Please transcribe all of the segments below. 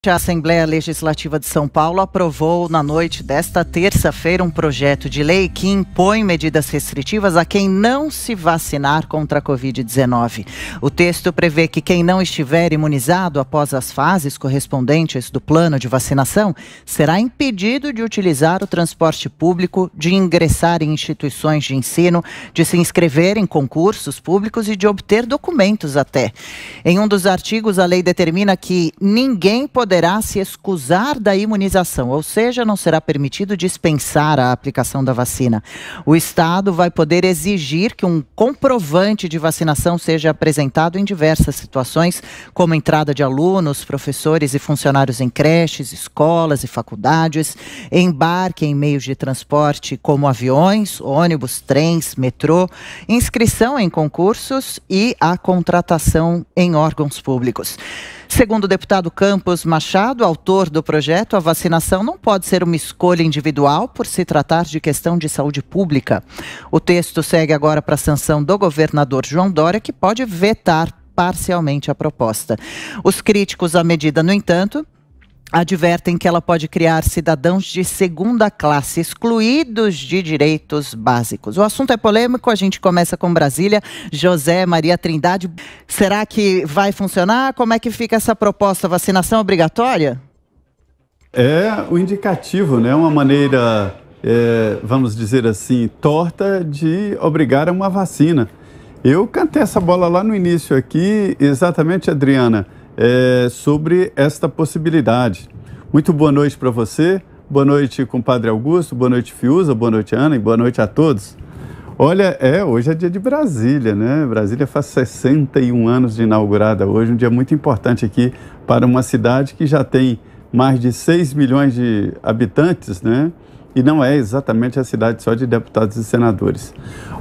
A Assembleia Legislativa de São Paulo aprovou na noite desta terça-feira um projeto de lei que impõe medidas restritivas a quem não se vacinar contra a Covid-19. O texto prevê que quem não estiver imunizado após as fases correspondentes do plano de vacinação será impedido de utilizar o transporte público, de ingressar em instituições de ensino, de se inscrever em concursos públicos e de obter documentos até. Em um dos artigos, a lei determina que ninguém poderá se escusar da imunização, ou seja, não será permitido dispensar a aplicação da vacina. O Estado vai poder exigir que um comprovante de vacinação seja apresentado em diversas situações, como entrada de alunos, professores e funcionários em creches, escolas e faculdades, embarque em meios de transporte como aviões, ônibus, trens, metrô, inscrição em concursos e a contratação em órgãos públicos. Segundo o deputado Campos Machado, autor do projeto, a vacinação não pode ser uma escolha individual por se tratar de questão de saúde pública. O texto segue agora para a sanção do governador João Dória, que pode vetar parcialmente a proposta. Os críticos à medida, no entanto, advertem que ela pode criar cidadãos de segunda classe, excluídos de direitos básicos. O assunto é polêmico, a gente começa com Brasília. José Maria Trindade, será que vai funcionar? Como é que fica essa proposta? Vacinação obrigatória? É o indicativo, né? Uma maneira, vamos dizer assim, torta de obrigar a uma vacina. Eu cantei essa bola lá no início aqui, exatamente, Adriana, sobre esta possibilidade. Muito boa noite para você, boa noite, compadre Augusto, boa noite, Fiuza, boa noite, Ana, e boa noite a todos. Olha, hoje é dia de Brasília, né? Brasília faz 61 anos de inaugurada hoje, um dia muito importante aqui para uma cidade que já tem mais de 6 milhões de habitantes, né? E não é exatamente a cidade só de deputados e senadores.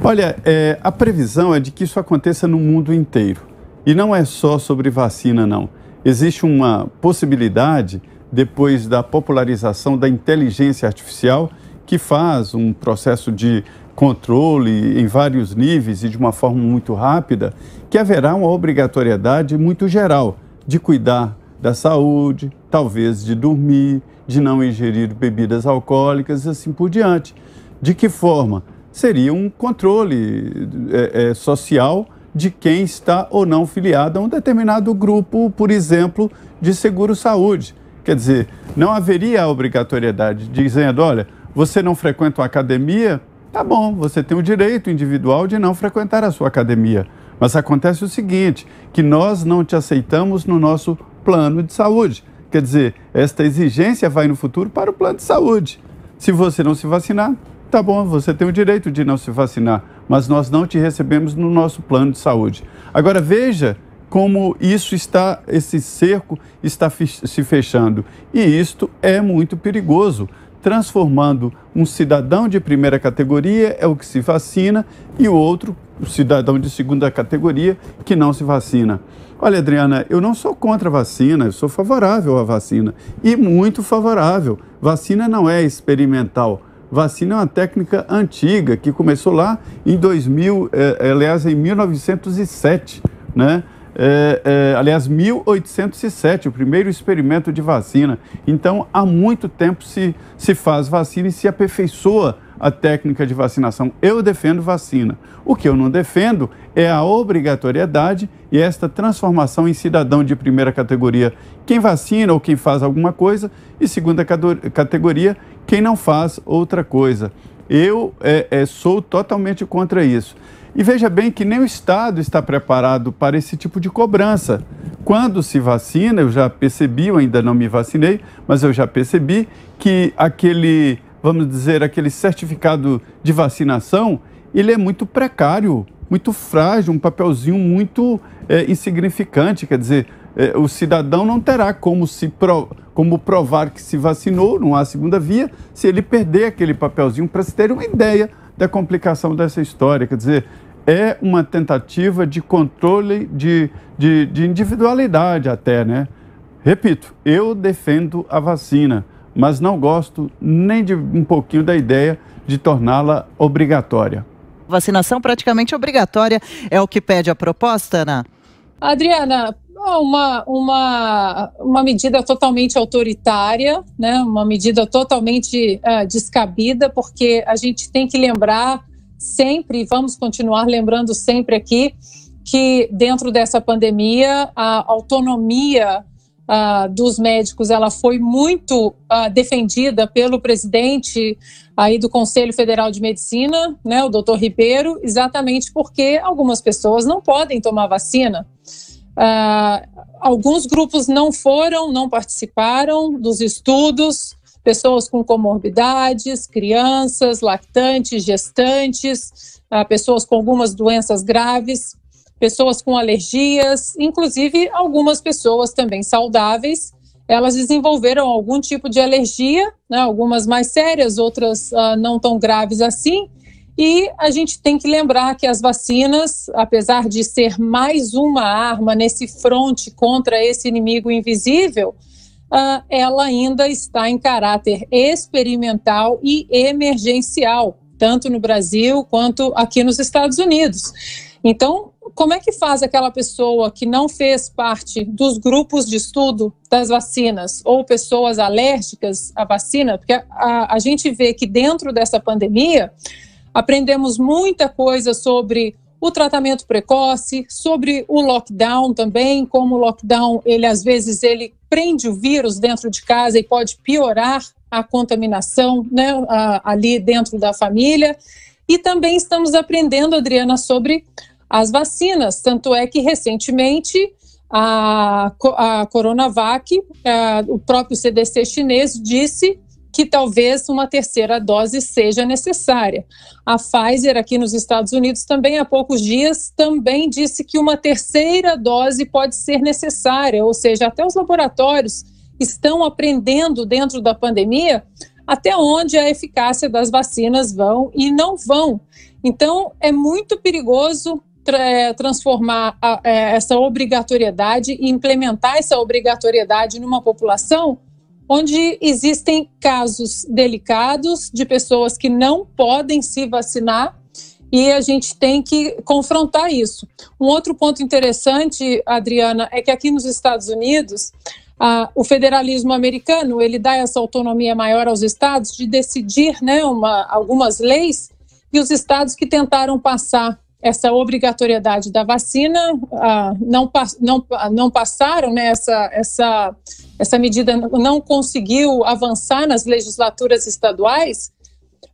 Olha, a previsão é de que isso aconteça no mundo inteiro. E não é só sobre vacina, não. Existe uma possibilidade, depois da popularização da inteligência artificial, que faz um processo de controle em vários níveis e de uma forma muito rápida, que haverá uma obrigatoriedade muito geral de cuidar da saúde, talvez de dormir, de não ingerir bebidas alcoólicas e assim por diante. De que forma? Seria um controle social de quem está ou não filiado a um determinado grupo, por exemplo, de seguro-saúde. Quer dizer, não haveria a obrigatoriedade dizendo, olha, você não frequenta uma academia, tá bom, você tem o direito individual de não frequentar a sua academia. Mas acontece o seguinte, que nós não te aceitamos no nosso plano de saúde. Quer dizer, esta exigência vai no futuro para o plano de saúde. Se você não se vacinar, tá bom, você tem o direito de não se vacinar, mas nós não te recebemos no nosso plano de saúde. Agora veja como esse cerco está se fechando. E isto é muito perigoso, transformando um cidadão de primeira categoria, é o que se vacina, e o outro, o cidadão de segunda categoria, que não se vacina. Olha, Adriana, eu não sou contra a vacina, eu sou favorável à vacina, e muito favorável. Vacina não é experimental. Vacina é uma técnica antiga, que começou lá em 1907, né? Aliás, 1807, o primeiro experimento de vacina. Então, há muito tempo se faz vacina e se aperfeiçoa a técnica de vacinação. Eu defendo vacina. O que eu não defendo é a obrigatoriedade e esta transformação em cidadão de primeira categoria, quem vacina ou quem faz alguma coisa, e segunda categoria, quem não faz outra coisa. Eu sou totalmente contra isso. E veja bem que nem o Estado está preparado para esse tipo de cobrança. Quando se vacina, eu já percebi, eu ainda não me vacinei, mas eu já percebi que aquele certificado de vacinação, ele é muito precário, muito frágil, um papelzinho muito insignificante. Quer dizer, o cidadão não terá como provar que se vacinou, não há segunda via, se ele perder aquele papelzinho, para se ter uma ideia da complicação dessa história. Quer dizer, é uma tentativa de controle de individualidade até, né? Repito, eu defendo a vacina, mas não gosto nem de um pouquinho da ideia de torná-la obrigatória. Vacinação praticamente obrigatória é o que pede a proposta, Ana? Adriana, uma medida totalmente autoritária, né? Uma medida totalmente descabida, porque a gente tem que lembrar sempre, e vamos continuar lembrando sempre aqui, que dentro dessa pandemia a autonomia dos médicos ela foi muito defendida pelo presidente aí do Conselho Federal de Medicina, né, o Dr. Ribeiro, exatamente porque algumas pessoas não podem tomar vacina. Alguns grupos não participaram dos estudos, pessoas com comorbidades, crianças, lactantes, gestantes, pessoas com algumas doenças graves, pessoas com alergias, inclusive algumas pessoas também saudáveis, elas desenvolveram algum tipo de alergia, né, algumas mais sérias, outras não tão graves assim, e a gente tem que lembrar que as vacinas, apesar de ser mais uma arma nesse fronte contra esse inimigo invisível, ela ainda está em caráter experimental e emergencial, tanto no Brasil quanto aqui nos Estados Unidos. Então, como é que faz aquela pessoa que não fez parte dos grupos de estudo das vacinas ou pessoas alérgicas à vacina? Porque a gente vê que dentro dessa pandemia aprendemos muita coisa sobre o tratamento precoce, sobre o lockdown também, como o lockdown, às vezes ele prende o vírus dentro de casa e pode piorar a contaminação, né, ali dentro da família. E também estamos aprendendo, Adriana, sobre as vacinas, tanto é que recentemente a Coronavac, o próprio CDC chinês disse que talvez uma terceira dose seja necessária. A Pfizer aqui nos Estados Unidos também há poucos dias também disse que uma terceira dose pode ser necessária, ou seja, até os laboratórios estão aprendendo dentro da pandemia até onde a eficácia das vacinas vão e não vão. Então, é muito perigoso transformar essa obrigatoriedade e implementar essa obrigatoriedade numa população onde existem casos delicados de pessoas que não podem se vacinar e a gente tem que confrontar isso. Um outro ponto interessante, Adriana, é que aqui nos Estados Unidos, o federalismo americano, ele dá essa autonomia maior aos estados de decidir, né, algumas leis, e os estados que tentaram passar essa obrigatoriedade da vacina não passaram, né, essa medida não conseguiu avançar nas legislaturas estaduais,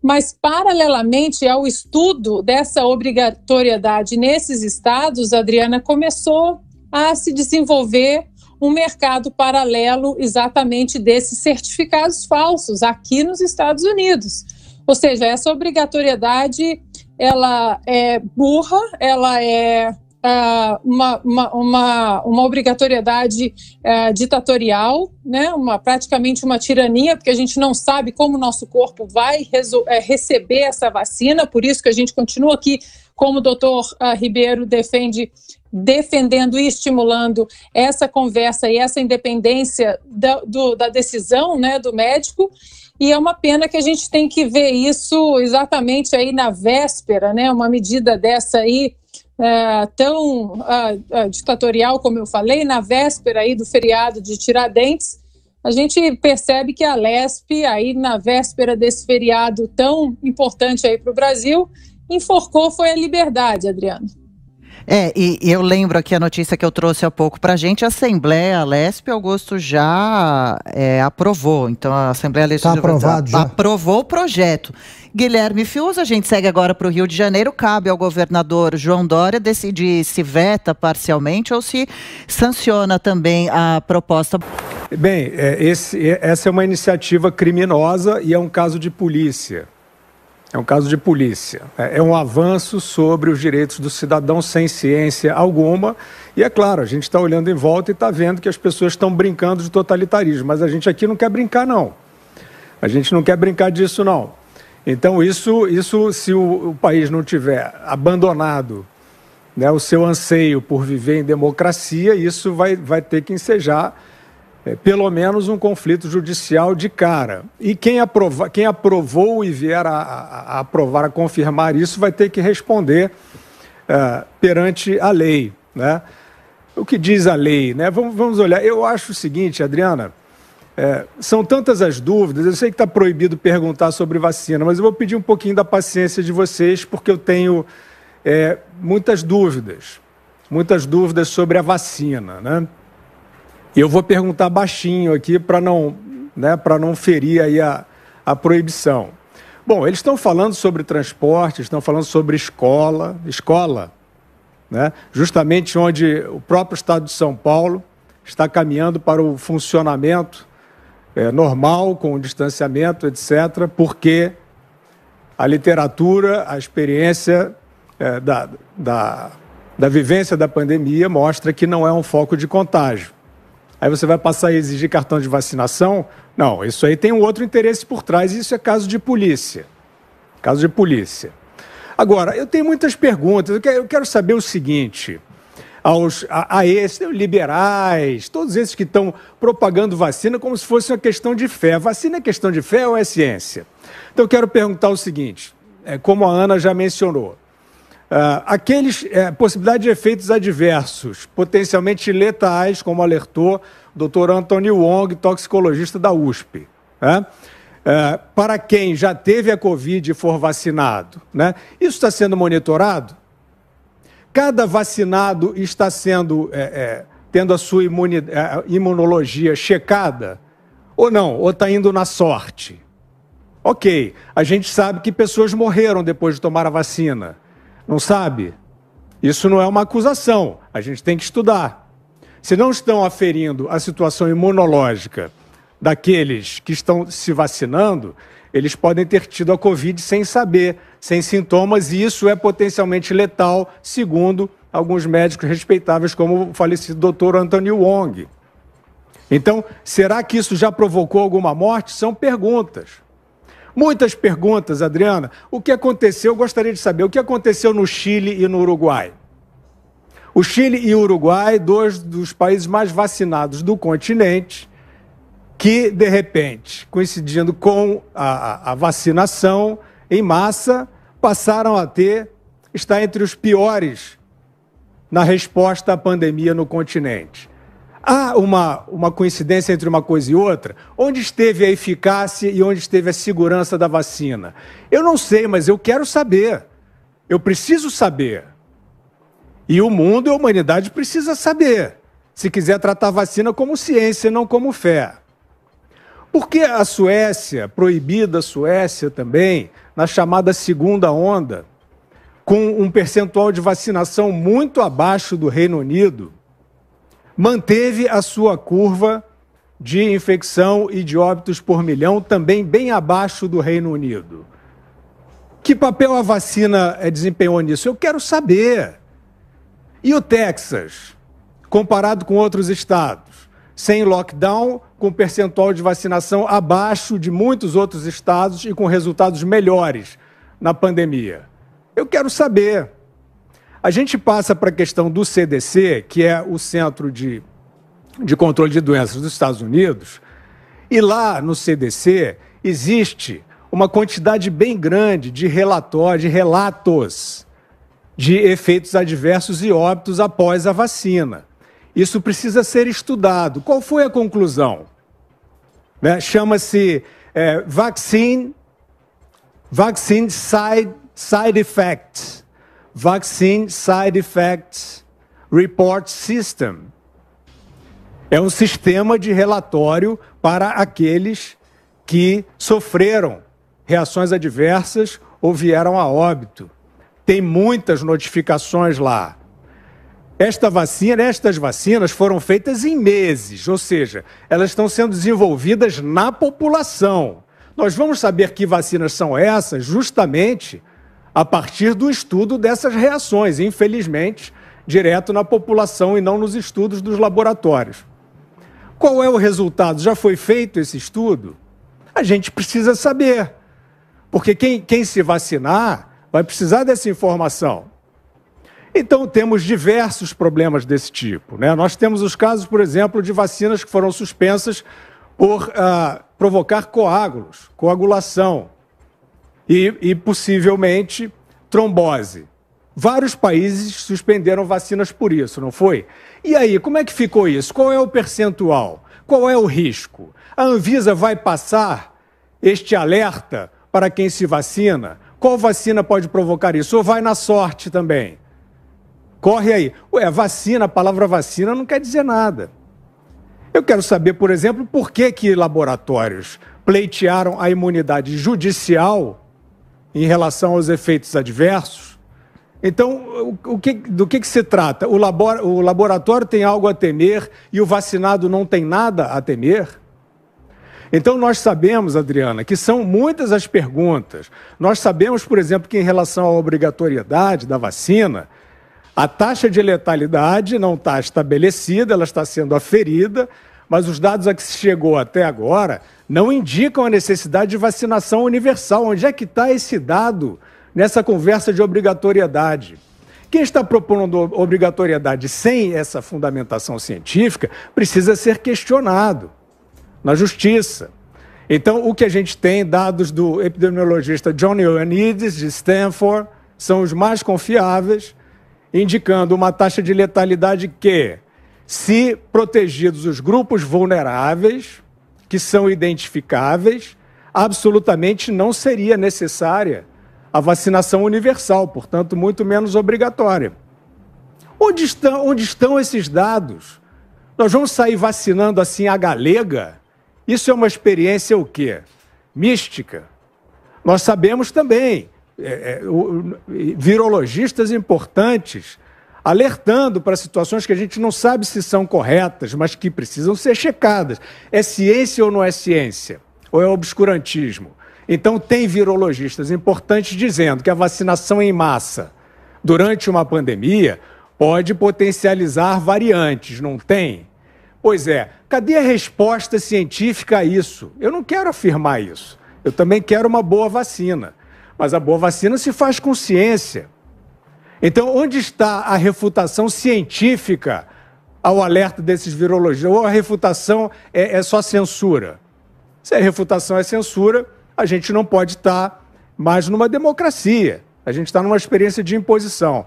mas paralelamente ao estudo dessa obrigatoriedade nesses estados, Adriana, começou a se desenvolver um mercado paralelo exatamente desses certificados falsos aqui nos Estados Unidos. Ou seja, essa obrigatoriedade ela é burra, ela é uma obrigatoriedade ditatorial, né? Praticamente uma tirania, porque a gente não sabe como o nosso corpo vai receber essa vacina, por isso que a gente continua aqui, como o doutor Ribeiro defendendo e estimulando essa conversa e essa independência da decisão, né, do médico. E é uma pena que a gente tem que ver isso exatamente aí na véspera, né? Uma medida dessa aí tão ditatorial, como eu falei, na véspera aí do feriado de Tiradentes, a gente percebe que a Lespe, aí na véspera desse feriado tão importante aí para o Brasil, enforcou foi a liberdade, Adriana. E eu lembro aqui a notícia que eu trouxe há pouco para a gente, a Assembleia, a Lespe, Augusto já aprovou, então a Assembleia Legislativa aprovou o projeto. Guilherme Fius, a gente segue agora para o Rio de Janeiro, cabe ao governador João Dória decidir se veta parcialmente ou se sanciona também a proposta. Bem, essa é uma iniciativa criminosa e é um caso de polícia. É um caso de polícia. É um avanço sobre os direitos do cidadão sem ciência alguma. E é claro, a gente está olhando em volta e está vendo que as pessoas estão brincando de totalitarismo. Mas a gente aqui não quer brincar, não. A gente não quer brincar disso, não. Então, isso se o país não tiver abandonado, né, o seu anseio por viver em democracia, isso vai ter que ensejar pelo menos um conflito judicial de cara. E quem aprovou e vier a aprovar, a confirmar isso, vai ter que responder perante a lei, né? o que diz a lei, né? Vamos olhar. Eu acho o seguinte, Adriana, são tantas as dúvidas, eu sei que está proibido perguntar sobre vacina, mas eu vou pedir um pouquinho da paciência de vocês, porque eu tenho muitas dúvidas sobre a vacina, né? E eu vou perguntar baixinho aqui para não ferir aí a proibição. Bom, eles estão falando sobre transporte, estão falando sobre escola, né? Justamente onde o próprio Estado de São Paulo está caminhando para o funcionamento normal, com o distanciamento, etc., porque a literatura, a experiência da vivência da pandemia mostra que não é um foco de contágio. Aí você vai passar a exigir cartão de vacinação? Não, isso aí tem um outro interesse por trás, e isso é caso de polícia. Caso de polícia. Agora, eu tenho muitas perguntas. Eu quero saber o seguinte: a esses liberais, todos esses que estão propagando vacina como se fosse uma questão de fé. Vacina é questão de fé ou é ciência? Então, eu quero perguntar o seguinte, como a Ana já mencionou, possibilidade de efeitos adversos, potencialmente letais, como alertou o Dr. Anthony Wong, toxicologista da USP, né? Para quem já teve a Covid e for vacinado, né? Isso está sendo monitorado? Cada vacinado está tendo a sua imunologia checada? Ou não? Ou está indo na sorte? Ok, a gente sabe que pessoas morreram depois de tomar a vacina. Não sabe? Isso não é uma acusação, a gente tem que estudar. Se não estão aferindo a situação imunológica daqueles que estão se vacinando, eles podem ter tido a Covid sem saber, sem sintomas, e isso é potencialmente letal, segundo alguns médicos respeitáveis, como o falecido Dr. Anthony Wong. Então, será que isso já provocou alguma morte? São perguntas. Muitas perguntas, Adriana. O que aconteceu, eu gostaria de saber, o que aconteceu no Chile e no Uruguai? O Chile e o Uruguai, dois dos países mais vacinados do continente, que, de repente, coincidindo com a vacinação em massa, passaram a estar entre os piores na resposta à pandemia no continente. Há uma coincidência entre uma coisa e outra? Onde esteve a eficácia e onde esteve a segurança da vacina? Eu não sei, mas eu quero saber. Eu preciso saber. E o mundo e a humanidade precisa saber, se quiser tratar a vacina como ciência e não como fé. Por que a Suécia, proibida a Suécia também, na chamada segunda onda, com um percentual de vacinação muito abaixo do Reino Unido, manteve a sua curva de infecção e de óbitos por milhão também bem abaixo do Reino Unido? Que papel a vacina desempenhou nisso? Eu quero saber. E o Texas, comparado com outros estados, sem lockdown, com percentual de vacinação abaixo de muitos outros estados e com resultados melhores na pandemia? Eu quero saber. A gente passa para a questão do CDC, que é o Centro de Controle de Doenças dos Estados Unidos, e lá no CDC existe uma quantidade bem grande de relatos de efeitos adversos e óbitos após a vacina. Isso precisa ser estudado. Qual foi a conclusão? Chama-se Vaccine Side Effects. Vaccine Side Effects Report System. É um sistema de relatório para aqueles que sofreram reações adversas ou vieram a óbito. Tem muitas notificações lá. Estas vacinas foram feitas em meses, ou seja, elas estão sendo desenvolvidas na população. Nós vamos saber que vacinas são essas justamente a partir do estudo dessas reações, infelizmente, direto na população e não nos estudos dos laboratórios. Qual é o resultado? Já foi feito esse estudo? A gente precisa saber, porque quem se vacinar vai precisar dessa informação. Então, temos diversos problemas desse tipo, né? Nós temos os casos, por exemplo, de vacinas que foram suspensas por provocar coagulação e possivelmente trombose. Vários países suspenderam vacinas por isso, não foi? E aí, como é que ficou isso? Qual é o percentual? Qual é o risco? A Anvisa vai passar este alerta para quem se vacina? Qual vacina pode provocar isso? Ou vai na sorte também? Corre aí. Ué, vacina, a palavra vacina não quer dizer nada. Eu quero saber, por exemplo, por que laboratórios pleitearam a imunidade judicial em relação aos efeitos adversos. Então, do que se trata? O laboratório tem algo a temer e o vacinado não tem nada a temer? Então, nós sabemos, Adriana, que são muitas as perguntas. Nós sabemos, por exemplo, que em relação à obrigatoriedade da vacina, a taxa de letalidade não está estabelecida, ela está sendo aferida, mas os dados a que se chegou até agora não indicam a necessidade de vacinação universal. Onde é que está esse dado nessa conversa de obrigatoriedade? Quem está propondo obrigatoriedade sem essa fundamentação científica precisa ser questionado na justiça. Então, o que a gente tem, dados do epidemiologista John Ioannidis, de Stanford, são os mais confiáveis, indicando uma taxa de letalidade que, se protegidos os grupos vulneráveis, que são identificáveis, absolutamente não seria necessária a vacinação universal, portanto, muito menos obrigatória. Onde estão esses dados? Nós vamos sair vacinando assim à galega? Isso é uma experiência o quê? Mística. Nós sabemos também, virologistas importantes alertando para situações que a gente não sabe se são corretas, mas que precisam ser checadas. É ciência ou não é ciência? Ou é obscurantismo? Então, tem virologistas importantes dizendo que a vacinação em massa durante uma pandemia pode potencializar variantes, não tem? Pois é, cadê a resposta científica a isso? Eu não quero afirmar isso. Eu também quero uma boa vacina. Mas a boa vacina se faz com ciência. Então, onde está a refutação científica ao alerta desses virologistas? Ou a refutação é só censura? Se a refutação é censura, a gente não pode estar mais numa democracia. A gente está numa experiência de imposição.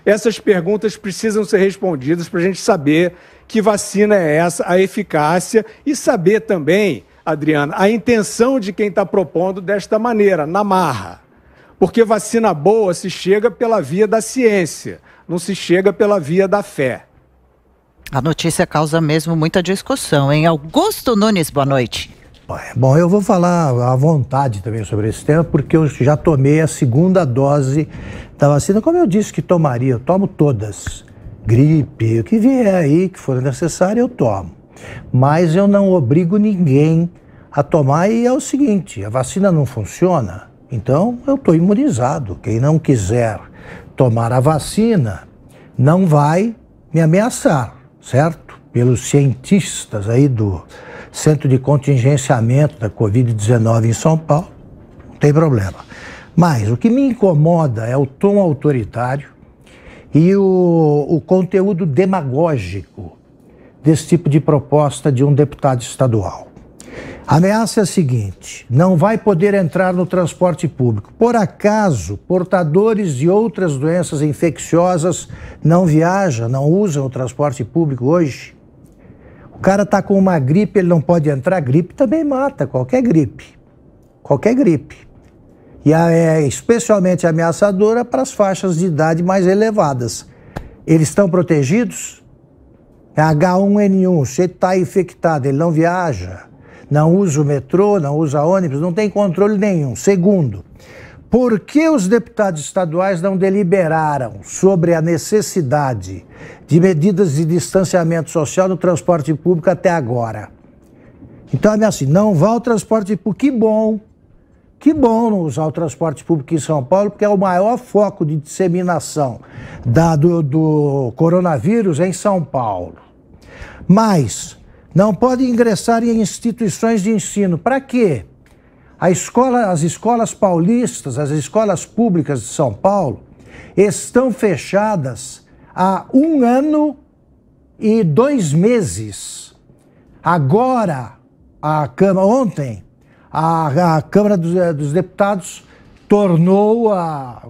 Essas perguntas precisam ser respondidas para a gente saber que vacina é essa, a eficácia, e saber também, Adriana, a intenção de quem está propondo desta maneira, na marra. Porque vacina boa se chega pela via da ciência, não se chega pela via da fé. A notícia causa mesmo muita discussão, hein? Augusto Nunes, boa noite. Bom, eu vou falar à vontade também sobre esse tema, porque eu já tomei a segunda dose da vacina, como eu disse que tomaria, eu tomo todas. Gripe, o que vier aí, que for necessário, eu tomo. Mas eu não obrigo ninguém a tomar, e é o seguinte, a vacina não funciona, então eu estou imunizado. Quem não quiser tomar a vacina não vai me ameaçar, certo? Pelos cientistas aí do Centro de Contingenciamento da Covid-19 em São Paulo, não tem problema. Mas o que me incomoda é o tom autoritário e o conteúdo demagógico desse tipo de proposta de um deputado estadual. A ameaça é a seguinte: não vai poder entrar no transporte público. Por acaso, portadores de outras doenças infecciosas não viajam, não usam o transporte público hoje? O cara está com uma gripe, ele não pode entrar. Gripe também mata, qualquer gripe. Qualquer gripe. E é especialmente ameaçadora para as faixas de idade mais elevadas. Eles estão protegidos? H1N1, se ele está infectado, ele não viaja, não usa o metrô, não usa ônibus, não tem controle nenhum. Segundo, por que os deputados estaduais não deliberaram sobre a necessidade de medidas de distanciamento social no transporte público até agora? Então, é assim, não vá ao transporte público. Que bom não usar o transporte público em São Paulo, porque é o maior foco de disseminação do coronavírus em São Paulo. Mas não pode ingressar em instituições de ensino. Para quê? As escolas paulistas, as escolas públicas de São Paulo, estão fechadas há 1 ano e 2 meses. Agora, ontem, a Câmara dos Deputados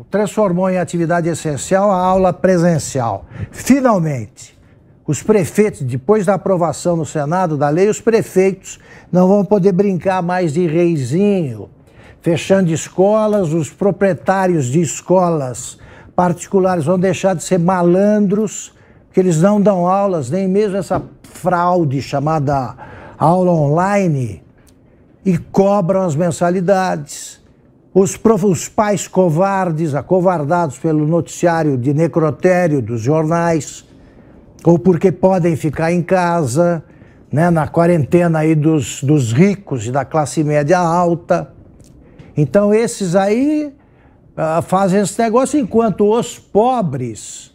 transformou em atividade essencial a aula presencial. Finalmente, os prefeitos, depois da aprovação no Senado da lei, os prefeitos não vão poder brincar mais de reizinho, fechando escolas, os proprietários de escolas particulares vão deixar de ser malandros, porque eles não dão aulas, nem mesmo essa fraude chamada aula online, e cobram as mensalidades. Os pais covardes, acovardados pelo noticiário de necrotério dos jornais, ou porque podem ficar em casa, né, na quarentena aí dos ricos e da classe média alta. Então esses aí fazem esse negócio, enquanto os pobres,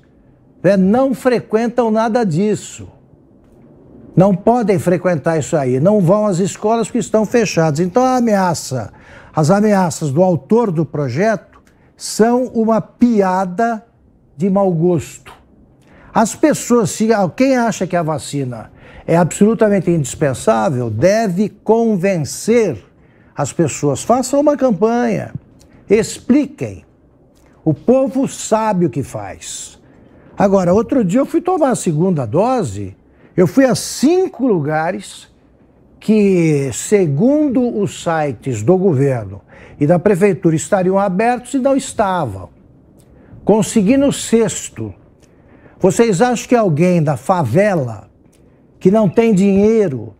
né, não frequentam nada disso. Não podem frequentar isso aí, não vão às escolas porque estão fechadas. Então as ameaças do autor do projeto são uma piada de mau gosto. As pessoas, quem acha que a vacina é absolutamente indispensável, deve convencer as pessoas. Façam uma campanha, expliquem. O povo sabe o que faz. Agora, outro dia eu fui tomar a segunda dose, eu fui a 5 lugares que, segundo os sites do governo e da prefeitura, estariam abertos e não estavam. Consegui no 6º. Vocês acham que alguém da favela, que não tem dinheiro,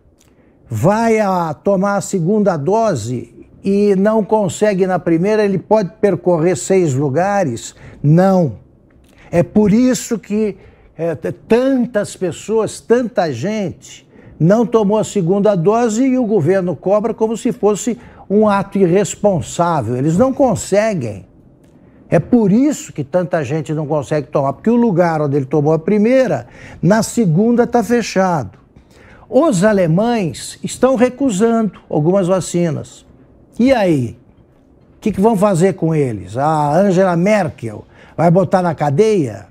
vai tomar a segunda dose e não consegue na primeira, ele pode percorrer 6 lugares? Não. É por isso que tantas pessoas, tanta gente não tomou a segunda dose e o governo cobra como se fosse um ato irresponsável. Eles não conseguem. É por isso que tanta gente não consegue tomar, porque o lugar onde ele tomou a primeira, na segunda está fechado. Os alemães estão recusando algumas vacinas. E aí? O que vão fazer com eles? A Angela Merkel vai botar na cadeia?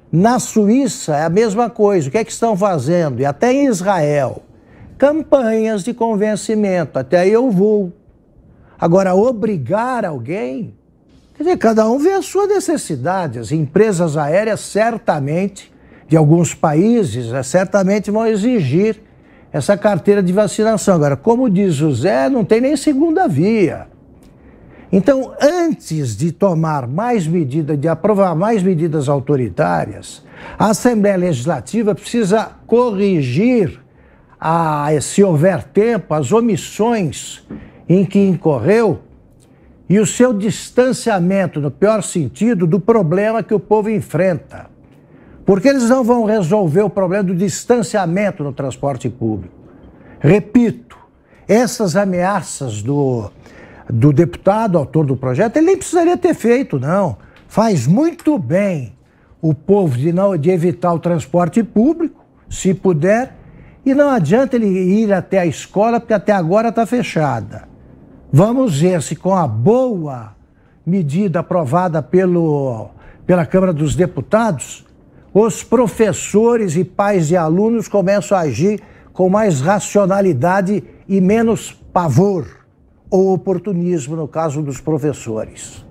Na Suíça é a mesma coisa. O que é que estão fazendo? E até em Israel, campanhas de convencimento. Até aí eu vou. Agora, obrigar alguém... Quer dizer, cada um vê a sua necessidade. As empresas aéreas certamente, de alguns países, certamente vão exigir essa carteira de vacinação. Agora, como diz o Zé, não tem nem segunda via. Então, antes de tomar mais medidas, de aprovar mais medidas autoritárias, a Assembleia Legislativa precisa corrigir, se houver tempo, as omissões em que incorreu e o seu distanciamento, no pior sentido, do problema que o povo enfrenta. Porque eles não vão resolver o problema do distanciamento no transporte público. Repito, essas ameaças do deputado, autor do projeto, ele nem precisaria ter feito, não. Faz muito bem o povo de evitar o transporte público, se puder, e não adianta ele ir até a escola, porque até agora está fechada. Vamos ver se com a boa medida aprovada pela Câmara dos Deputados, os professores e pais de alunos começam a agir com mais racionalidade e menos pavor ou oportunismo no caso dos professores.